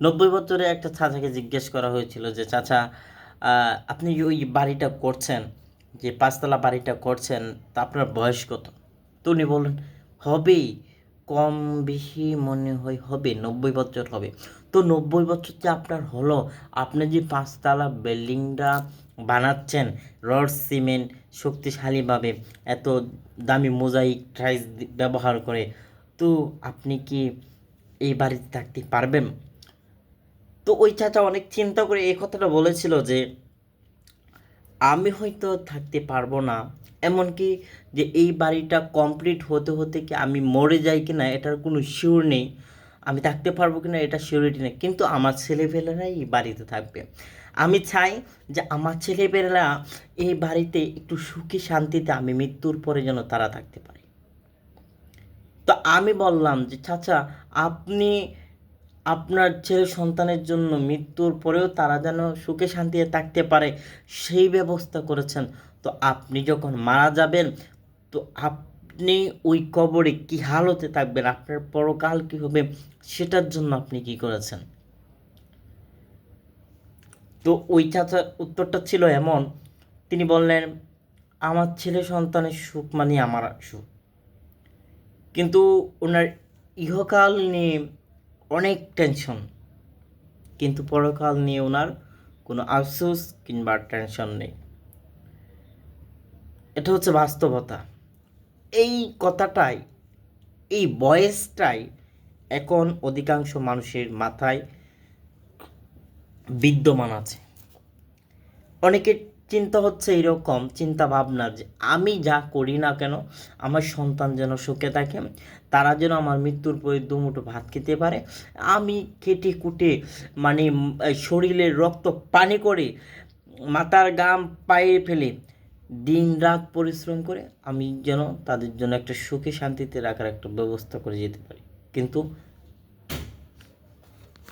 90 বছরে একটা চাচাকে জিজ্ঞেস করা হয়েছিল যে চাচা, আপনি যে ওই বাড়িটা করছেন, যে পাঁচতলা বাড়িটা করছেন, তা আপনার বয়স কত? তো উনি বললেন, হবে কম বেশি মনে হয় হবে 90 বছর হবে। তো 90 বছর যে আপনার হলো, আপনি যে পাঁচতলা বিল্ডিংটা বানাচ্ছেন রড সিমেন্ট শক্তিশালীভাবে, এত দামি মোজাইক টাইলস ব্যবহার করে, তো আপনি কি এই বাড়িতে থাকতে পারবেন? তো ওই চাচা অনেক চিন্তা করে এই কথাটা বলেছিল যে আমি হয়তো থাকতে পারবো না, এমনকি যে এই বাড়িটা কমপ্লিট হতে হতে কি আমি মরে যাই কিনা এটার কোনো শিওর নেই, আমি থাকতে পারবো কিনা এটা শিওরিটি নেই, কিন্তু আমার ছেলেপেলেরাই এই বাড়িতে থাকবে। আমি চাই যে আমার ছেলেপেলেরা এই বাড়িতে একটু সুখী শান্তিতে আমি মৃত্যুর পরে যেন তারা থাকতে পারে। তো আমি বললাম যে চাচা, আপনি আপনার ছেলে সন্তানের জন্য মৃত্যুর পরেও তারা যেন সুখে শান্তিতে থাকতে পারে সেই ব্যবস্থা করেছেন। তো আপনি যখন মারা যাবেন, তো আপনি ওই কবরে কি হালতে থাকবেন, আপনার পরকাল কি হবে, সেটার জন্য আপনি কি করেছেন? তো ওই চাচার উত্তরটা ছিল এমন, তিনি বললেন, আমার ছেলে সন্তানের সুখ মানে আমার সুখ, কিন্তু ওনার ইহকাল নিয়ে অনেক টেনশন, কিন্তু পরকাল নিয়ে ওনার কোনো আফসোস কিংবা টেনশন নেই। এটা হচ্ছে বাস্তবতা। এই কথাটাই, এই বয়েসটাই এখন অধিকাংশ মানুষের মাথায় বিদ্যমান আছে। অনেকের চিন্তা হচ্ছে এরকম চিন্তা ভাবনা যে আমি যা করি না কেন আমার সন্তান যেন সুখে থাকে, তারা যেন আমার মৃত্যুর পরে দুমুঠো ভাত খেতে পারে, আমি খেটে কুটে মানে শরীরের রক্ত পানি করে মাথার ঘাম পায়ে ফেলে দিন রাত পরিশ্রম করে আমি যেন তাদের জন্য একটা সুখে শান্তিতে রাখার একটা ব্যবস্থা করে যেতে পারি। কিন্তু